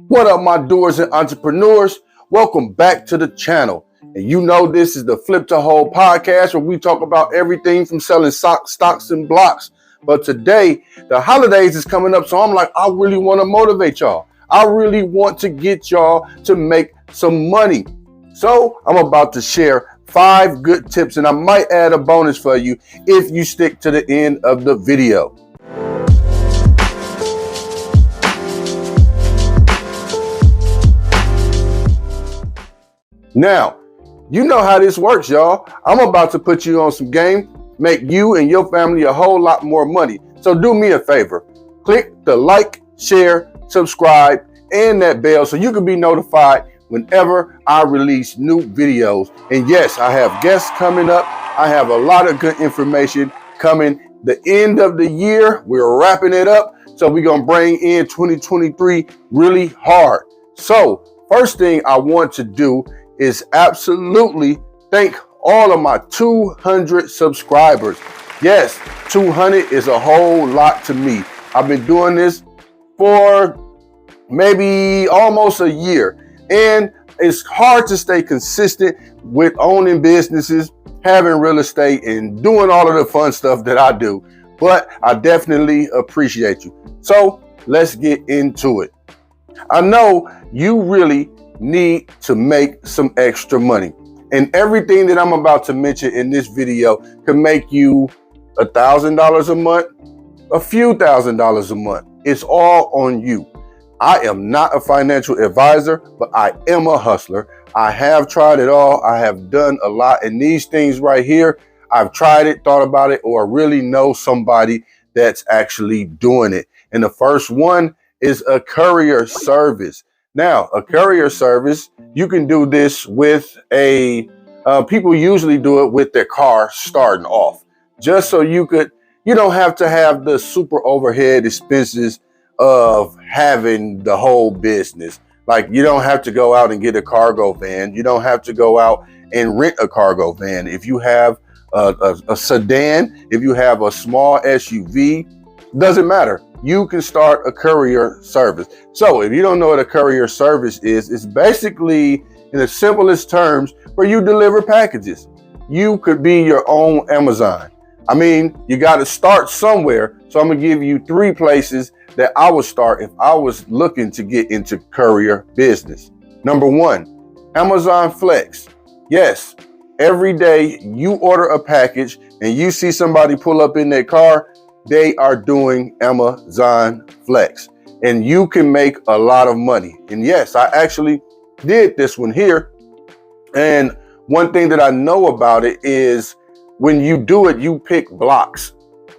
What up, my doers and entrepreneurs? Welcome back to the channel. And you know this is the Flip to Hold podcast where we talk about everything from selling stocks and blocks. But today, the holidays is coming up, so I'm like, I really want to motivate y'all. I really want to get y'all to make some money. So I'm about to share 5 good tips, and I might add a bonus for you if you stick to the end of the video. Now, you know how this works, y'all. I'm about to put you on some game, make you and your family a whole lot more money. So do me a favor. Click the like, share, subscribe, and that bell so you can be notified whenever I release new videos. And yes, I have guests coming up. I have a lot of good information coming. The end of the year, we're wrapping it up. So we're going to bring in 2023 really hard. So first thing I want to do is absolutely thank all of my 200 subscribers. Yes, 200 is a whole lot to me. I've been doing this for maybe almost a year, and it's hard to stay consistent with owning businesses, having real estate, and doing all of the fun stuff that I do. But I definitely appreciate you. So let's get into it. I know you really need to make some extra money, and everything that I'm about to mention in this video can make you $1,000 a month, a few $1,000s a month. It's all on you. I am not a financial advisor, but I am a hustler. I have tried it all. I have done a lot, and these things right here, I've tried it, thought about it, or really know somebody that's actually doing it. And the first one is a courier service. Now, a courier service, you can do this with people usually do it with their car starting off, just so you don't have to have the super overhead expenses of having the whole business. Like, you don't have to go out and get a cargo van. You don't have to go out and rent a cargo van. If you have a sedan, if you have a small SUV, doesn't matter. You can start a courier service. So if you don't know what a courier service is, it's basically, in the simplest terms, where you deliver packages. You could be your own Amazon. I mean, you got to start somewhere. So I'm going to give you 3 places that I would start if I was looking to get into courier business. Number 1, Amazon Flex. Yes, every day you order a package and you see somebody pull up in their car, they are doing Amazon Flex, and you can make a lot of money. And yes, I actually did this one here. And one thing that I know about it is when you do it, you pick blocks.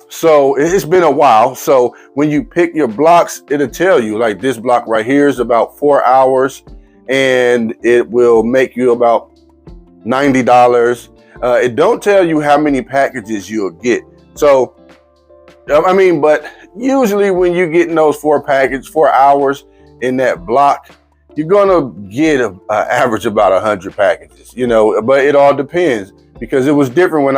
So it's been a while. So when you pick your blocks, it'll tell you, like, this block right here is about 4 hours and it will make you about $90. It don't tell you how many packages you'll get. So I mean, but usually when you're getting those 4 hours in that block, you're going to get an average about 100 packages, but it all depends, because it was different when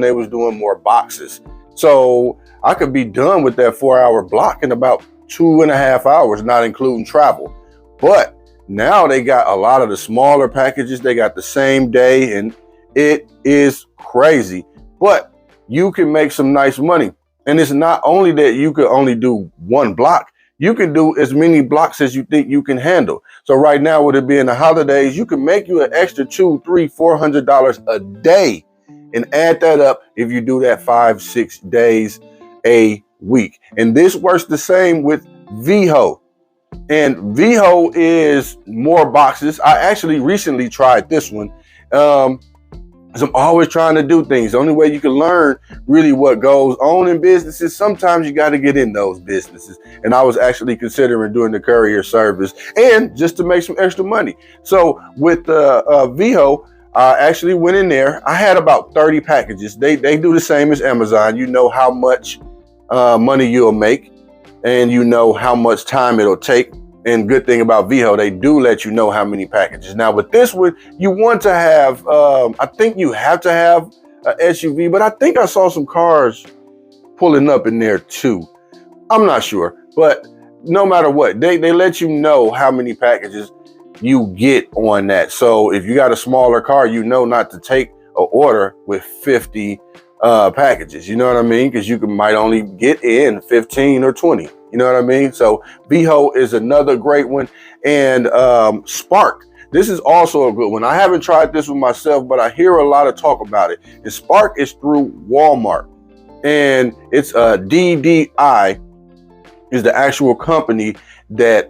they was doing more boxes. So I could be done with that 4-hour block in about 2.5 hours, not including travel. But now they got a lot of the smaller packages. They got the same day, and it is crazy, but you can make some nice money. And it's not only that you could only do 1 block, you can do as many blocks as you think you can handle. So right now, with it being the holidays, you can make you an extra $200, $300, $400 a day, and add that up if you do that 5-6 days a week. And this works the same with Veho. And Veho is more boxes. I actually recently tried this one. I'm always trying to do things. The only way you can learn really what goes on in businesses, sometimes you got to get in those businesses. And I was actually considering doing the courier service, and just to make some extra money. So with Veho, I actually went in there. I had about 30 packages. They do the same as Amazon. You know how much money you'll make, and you know how much time it'll take. And good thing about Veho, they do let you know how many packages. Now with this one, you want to have, I think you have to have an SUV, but I think I saw some cars pulling up in there too. I'm not sure, but no matter what, they let you know how many packages you get on that. So if you got a smaller car, you know not to take an order with 50 packages. You know what I mean? Because you might only get in 15 or 20. You know what I mean? So Veho is another great one. And Spark. This is also a good one. I haven't tried this one myself, but I hear a lot of talk about it. And Spark is through Walmart. And it's DDI is the actual company that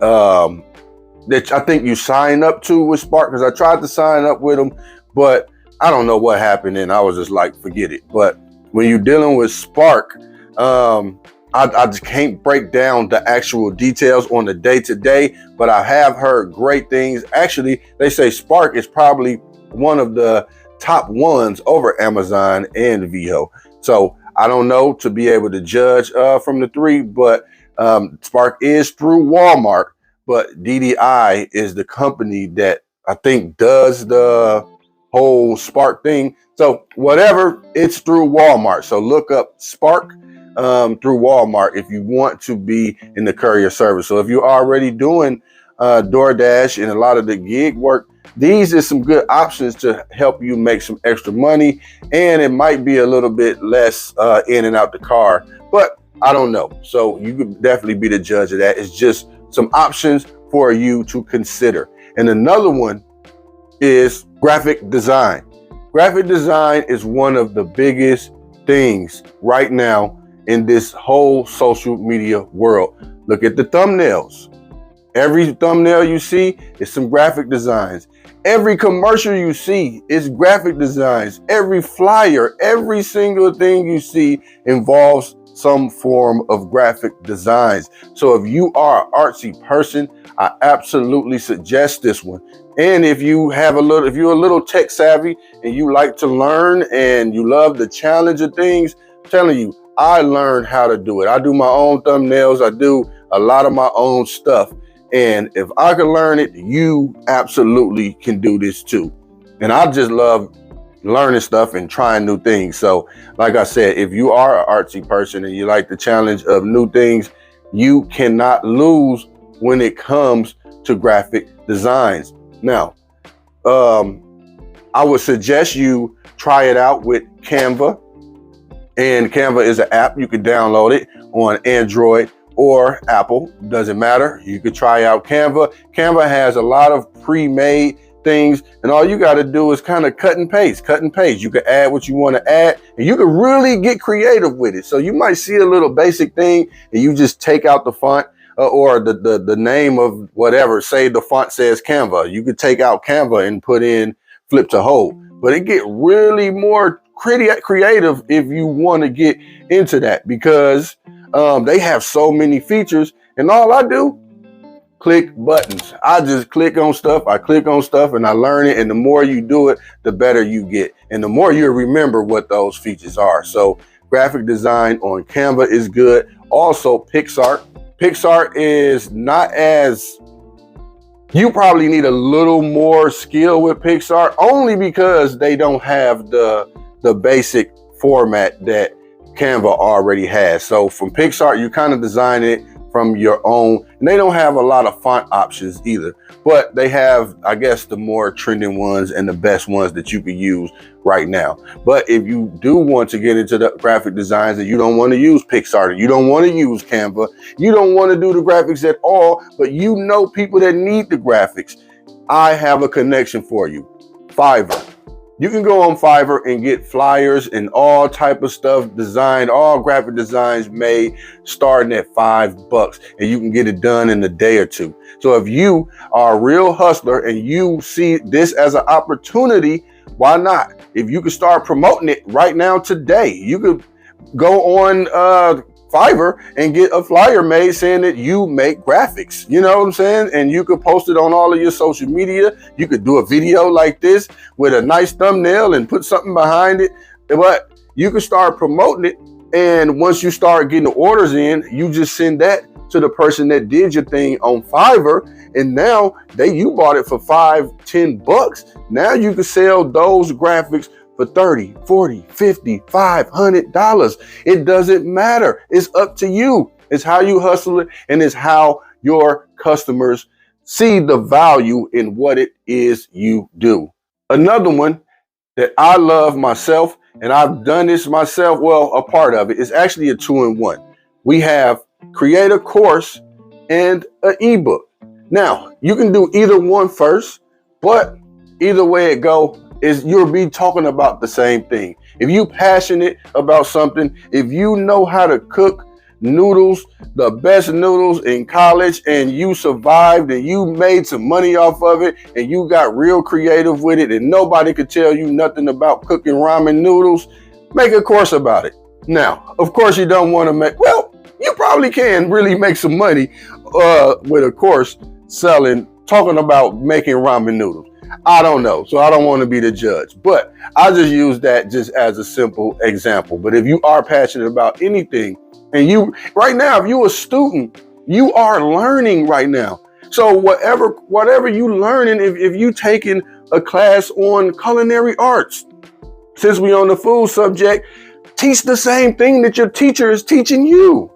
that I think you sign up to with Spark, because I tried to sign up with them, but I don't know what happened, and I was just like, forget it. But when you're dealing with Spark, I just can't break down the actual details on the day-to-day, but I have heard great things. Actually, they say Spark is probably one of the top ones over Amazon and Veho. So I don't know to be able to judge from the three, but Spark is through Walmart, but DDI is the company that I think does the whole Spark thing. So whatever, it's through Walmart. So look up Spark through Walmart if you want to be in the courier service. So if you're already doing DoorDash and a lot of the gig work, these are some good options to help you make some extra money, and it might be a little bit less in and out the car, but I don't know. So you could definitely be the judge of that. It's just some options for you to consider. And another one is graphic design. Graphic design is one of the biggest things right now in this whole social media world. Look at the thumbnails. Every thumbnail you see is some graphic designs. Every commercial you see is graphic designs. Every flyer, every single thing you see involves some form of graphic designs. So if you are an artsy person, I absolutely suggest this one. And if you have if you're a little tech savvy and you like to learn and you love the challenge of things, I'm telling you, I learned how to do it. I do my own thumbnails. I do a lot of my own stuff. And if I can learn it, you absolutely can do this too. And I just love learning stuff and trying new things. So like I said, if you are an artsy person and you like the challenge of new things, you cannot lose when it comes to graphic designs. Now, I would suggest you try it out with Canva. And Canva is an app. You can download it on Android or Apple, doesn't matter. You could try out Canva. Canva has a lot of pre-made things, and all you got to do is kind of cut and paste. You can add what you want to add, and you can really get creative with it. So you might see a little basic thing, and you just take out the font or the name of whatever. Say the font says Canva. You could take out Canva and put in Flip to Hold, but it get really more creative if you want to get into that, because they have so many features, and all I do, click buttons. I just click on stuff. And I learn it. And the more you do it, the better you get. And the more you remember what those features are. So graphic design on Canva is good. Also PicsArt. PicsArt is not as, you probably need a little more skill with PicsArt, only because they don't have the basic format that Canva already has. So from PicsArt, you kind of design it from your own, and they don't have a lot of font options either, but they have, I guess, the more trending ones and the best ones that you can use right now. But if you do want to get into the graphic designs and you don't want to use PicsArt, or you don't want to use Canva, you don't want to do the graphics at all, but you know people that need the graphics, I have a connection for you. Fiverr. You can go on Fiverr and get flyers and all type of stuff designed, all graphic designs made starting at $5, and you can get it done in a day or two. So if you are a real hustler and you see this as an opportunity, why not? If you could start promoting it right now today, you could go on Fiverr and get a flyer made saying that you make graphics, you know what I'm saying? And you could post it on all of your social media. You could do a video like this with a nice thumbnail and put something behind it, but you can start promoting it. And once you start getting the orders in, you just send that to the person that did your thing on Fiverr. And now you bought it for $5-10. Now you can sell those graphics for $30, $40, $50, $500. It doesn't matter. It's up to you. It's how you hustle it, and it's how your customers see the value in what it is you do. Another one that I love myself, and I've done this myself, well, a part of it is actually a 2-in-1. We have create a course and an ebook. Now, you can do either one first, but either way it go is you'll be talking about the same thing. If you passionate about something, if you know how to cook noodles, the best noodles in college, and you survived and you made some money off of it and you got real creative with it and nobody could tell you nothing about cooking ramen noodles, make a course about it. Now, of course you don't want to make, well, you probably can really make some money with a course talking about making ramen noodles. I don't know, so I don't want to be the judge, but I just use that just as a simple example. But if you are passionate about anything, and you right now, if you're a student, you are learning right now. So whatever you learning, if you taking a class on culinary arts, since we on the food subject, teach the same thing that your teacher is teaching you.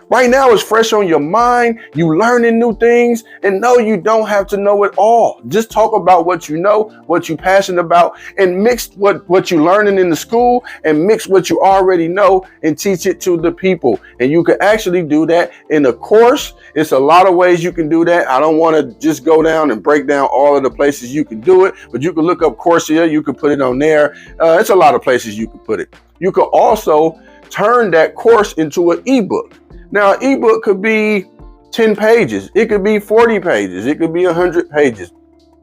Right now it's fresh on your mind. You learning new things, and no, you don't have to know it all. Just talk about what you know, what you're passionate about, and mix what you're learning in the school and mix what you already know and teach it to the people. And you can actually do that in a course. It's a lot of ways you can do that. I don't want to just go down and break down all of the places you can do it, but you can look up Coursera. You can put it on there. It's a lot of places you can put it. You can also turn that course into an ebook. Now, an ebook could be 10 pages. It could be 40 pages. It could be 100 pages.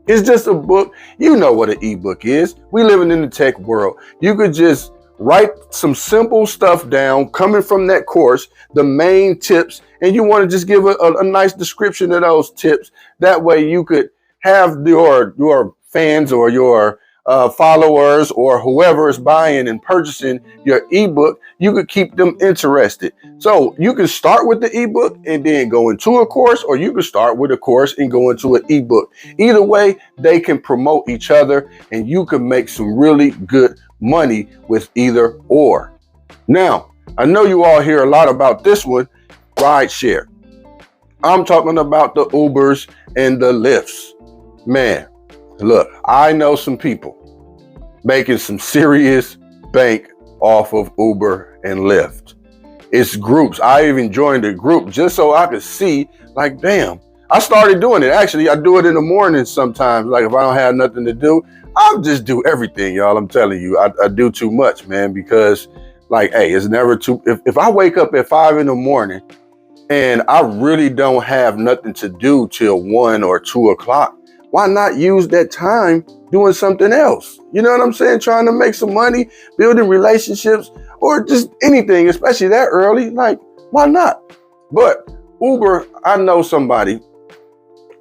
It's just a book. You know what an ebook is. We living in the tech world. You could just write some simple stuff down coming from that course, the main tips, and you want to just give a nice description of those tips. That way you could have your fans or your followers or whoever is buying and purchasing your ebook, you could keep them interested. So you can start with the ebook and then go into a course, or you can start with a course and go into an ebook. Either way, they can promote each other and you can make some really good money with either or. Now, I know you all hear a lot about this one, ride share. I'm talking about the Ubers and the Lyfts. Man, look, I know some people making some serious bank off of Uber and Lyft. It's groups. I even joined a group just so I could see, like, damn, I started doing it. Actually, I do it in the morning sometimes. Like if I don't have nothing to do, I'll just do everything, y'all. I'm telling you, I do too much, man, because like, hey, it's never too, if I wake up at 5 a.m. and I really don't have nothing to do till 1 or 2 o'clock, why not use that time doing something else? You know what I'm saying? Trying to make some money, building relationships, or just anything, especially that early. Like, why not? But Uber, I know somebody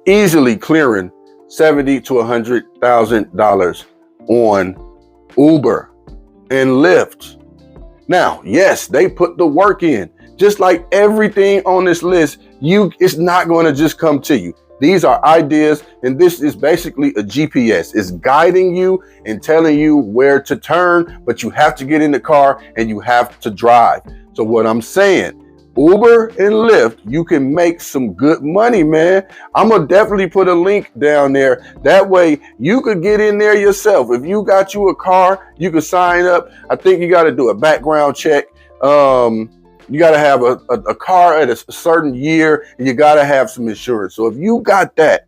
easily clearing $70,000 to $100,000 on Uber and Lyft. Now, yes, they put the work in. Just like everything on this list, it's not going to just come to you. These are ideas, and this is basically a GPS. It's guiding you and telling you where to turn, but you have to get in the car and you have to drive. So what I'm saying, Uber and Lyft, you can make some good money, man. I'm going to definitely put a link down there. That way you could get in there yourself. If you got you a car, you could sign up. I think you got to do a background check. You got to have a car at a certain year, and you got to have some insurance. So if you got that,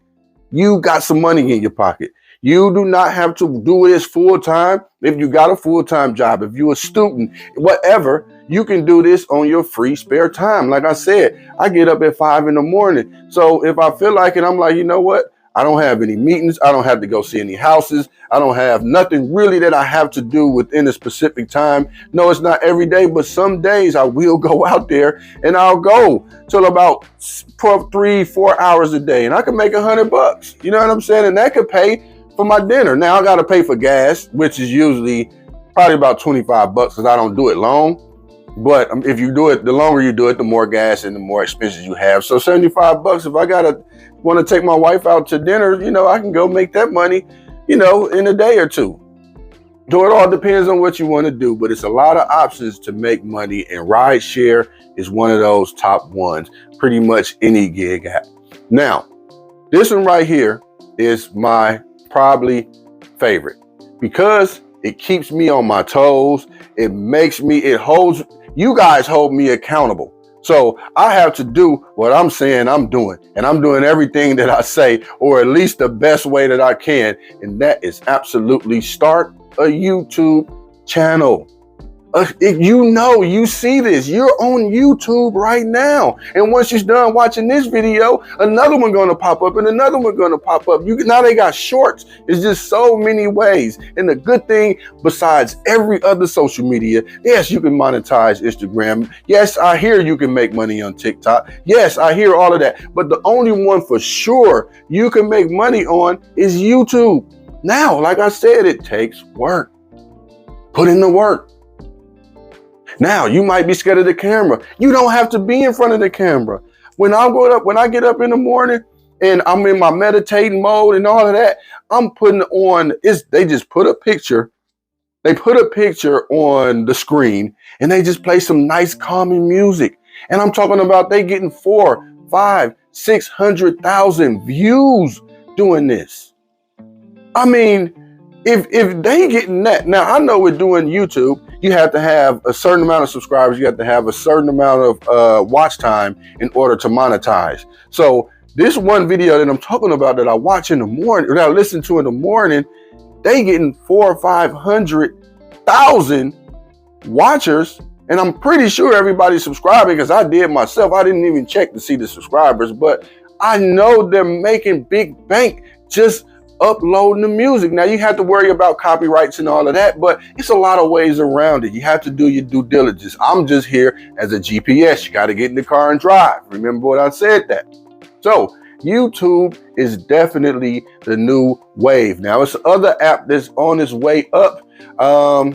you got some money in your pocket. You do not have to do this full time. If you got a full-time job, if you're a student, whatever, you can do this on your free spare time. Like I said, I get up at 5 a.m. So if I feel like it, I'm like, you know what? I don't have any meetings. I don't have to go see any houses. I don't have nothing really that I have to do within a specific time. No, it's not every day, but some days I will go out there and I'll go till about 3-4 hours a day, and I can make $100. You know what I'm saying? And that could pay for my dinner. Now I got to pay for gas, which is usually probably about $25 because I don't do it long. But if you do it, the longer you do it, the more gas and the more expenses you have. So $75, if I want to take my wife out to dinner, I can go make that money, in a day or two. So it all depends on what you want to do, but it's a lot of options to make money, and rideshare is one of those top ones. Pretty much any gig app. Now, this one right here is my probably favorite because it keeps me on my toes. It holds, you guys hold me accountable. So I have to do what I'm saying I'm doing, and I'm doing everything that I say, or at least the best way that I can. And that is absolutely start a YouTube channel. You see this, you're on YouTube right now. And once you're done watching this video, another one going to pop up and another one going to pop up. Now they got shorts. It's just so many ways. And the good thing, besides every other social media, yes, you can monetize Instagram. Yes, I hear you can make money on TikTok. Yes, I hear all of that. But the only one for sure you can make money on is YouTube. Now, like I said, it takes work. Put in the work. Now, you might be scared of the camera. You don't have to be in front of the camera. When I get up in the morning and I'm in my meditating mode and all of that, I'm putting on, they just put a picture. They put a picture on the screen and they just play some nice calming music. And I'm talking about they getting 400,000, 500,000, 600,000 views doing this. I mean, if they getting that, now I know with doing YouTube, you have to have a certain amount of subscribers, you have to have a certain amount of watch time in order to monetize. So this one video that I'm talking about that I watch in the morning, that I listen to in the morning, they getting 400,000 or 500,000 watchers, and I'm pretty sure everybody's subscribing because I did myself. I didn't even check to see the subscribers, but I know they're making big bank just uploading the music. Now you have to worry about copyrights and all of that, but it's a lot of ways around it. You have to do your due diligence. I'm just here as a GPS. You got to get in the car and drive. Remember what I said that. So YouTube is definitely the new wave. Now it's other app that's on its way up. I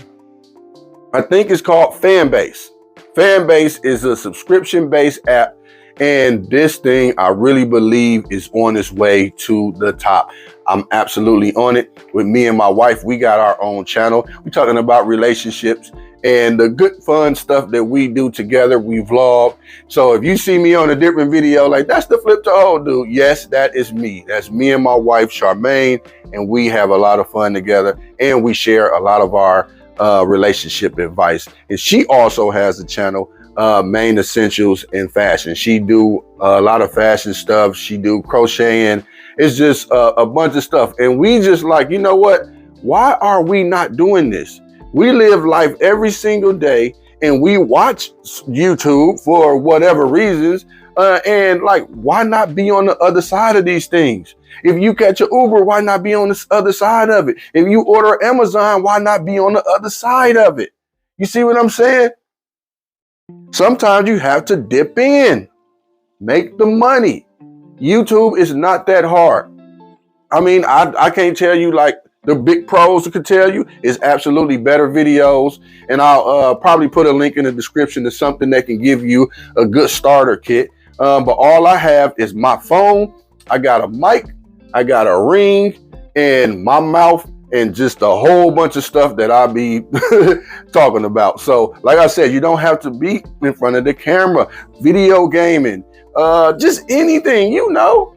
think it's called Fanbase. Fanbase is a subscription-based app, and this thing I really believe is on its way to the top. I'm absolutely on it. With me and my wife, we got our own channel. We're talking about relationships and the good fun stuff that we do together. We vlog. So if you see me on a different video, like that's the Flip to Old Dude, yes, that is me. That's me and my wife, Charmaine, and we have a lot of fun together, and we share a lot of our relationship advice. And she also has a channel, Main Essentials in Fashion. She do a lot of fashion stuff. She do crocheting. It's just a bunch of stuff. And we just like, you know what? Why are we not doing this? We live life every single day and we watch YouTube for whatever reasons. And like, why not be on the other side of these things? If you catch an Uber, why not be on the other side of it? If you order Amazon, why not be on the other side of it? You see what I'm saying? Sometimes you have to dip in, make the money. YouTube is not that hard. I mean, I can't tell you like the big pros could tell you. It's absolutely better videos. And I'll probably put a link in the description to something that can give you a good starter kit. But all I have is my phone. I got a mic, I got a ring, and my mouth, and just a whole bunch of stuff that I be talking about. So like I said, you don't have to be in front of the camera. Video gaming, just anything, you know,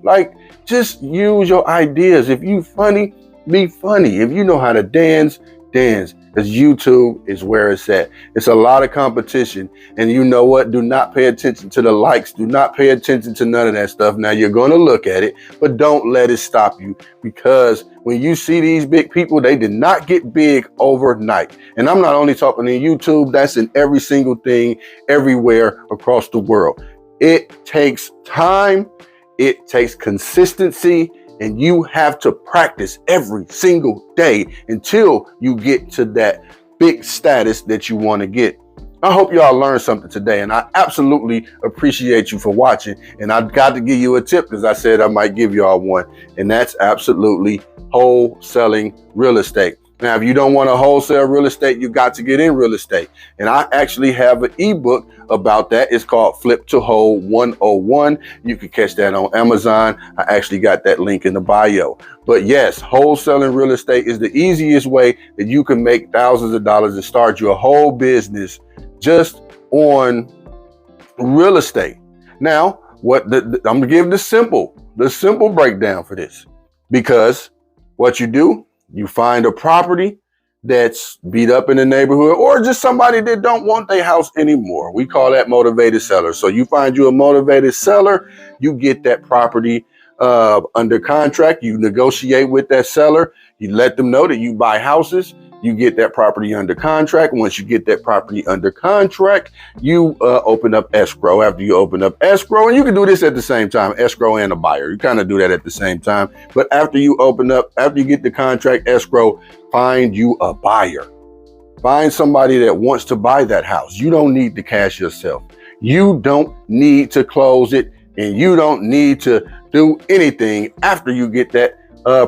like just use your ideas. If you funny, be funny. If you know how to dance, dance. Because YouTube is where it's at. It's a lot of competition. And you know what? Do not pay attention to the likes. Do not pay attention to none of that stuff. Now you're going to look at it, but don't let it stop you. Because when you see these big people, they did not get big overnight. And I'm not only talking in YouTube. That's in every single thing, everywhere across the world. It takes time. It takes consistency. And you have to practice every single day until you get to that big status that you want to get. I hope y'all learned something today, and I absolutely appreciate you for watching. And I got to give you a tip because I said I might give y'all one, and that's absolutely wholesaling real estate. Now, if you don't want to wholesale real estate, you got to get in real estate. And I actually have an ebook about that. It's called Flip to Hold 101. You can catch that on Amazon. I actually got that link in the bio. But yes, wholesaling real estate is the easiest way that you can make thousands of dollars and start your whole business just on real estate. Now, I'm gonna give the simple breakdown for this, because what you do, you find a property that's beat up in the neighborhood, or just somebody that don't want their house anymore. We call that motivated seller. So you find you a motivated seller, you get that property under contract, you negotiate with that seller, you let them know that you buy houses, you get that property under contract. Once you get that property under contract, you open up escrow. After you open up escrow, and you can do this at the same time, escrow and a buyer. You kind of do that at the same time. But after you get the contract, escrow, find you a buyer. Find somebody that wants to buy that house. You don't need the cash yourself. You don't need to close it, and you don't need to do anything after you get that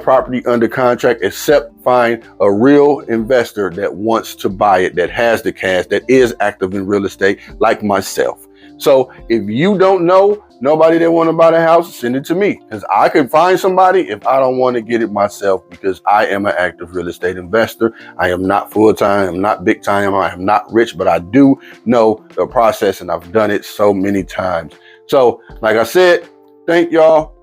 property under contract, except find a real investor that wants to buy it, that has the cash, that is active in real estate, like myself. So if you don't know nobody that want to buy the house, send it to me, because I could find somebody if I don't want to get it myself, because I am an active real estate investor. I am not full-time, I'm not big time, I am not rich, but I do know the process, and I've done it so many times. So like I said, thank y'all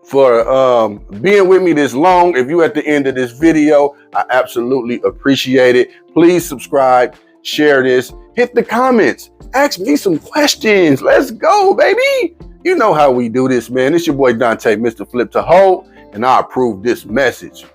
for being with me this long. If you at the end of this video, I absolutely appreciate it. Please subscribe, share this, hit the comments, ask me some questions. Let's go, baby. You know how we do this, man. It's your boy Dante, Mr. Flip to Hold, and I approve this message.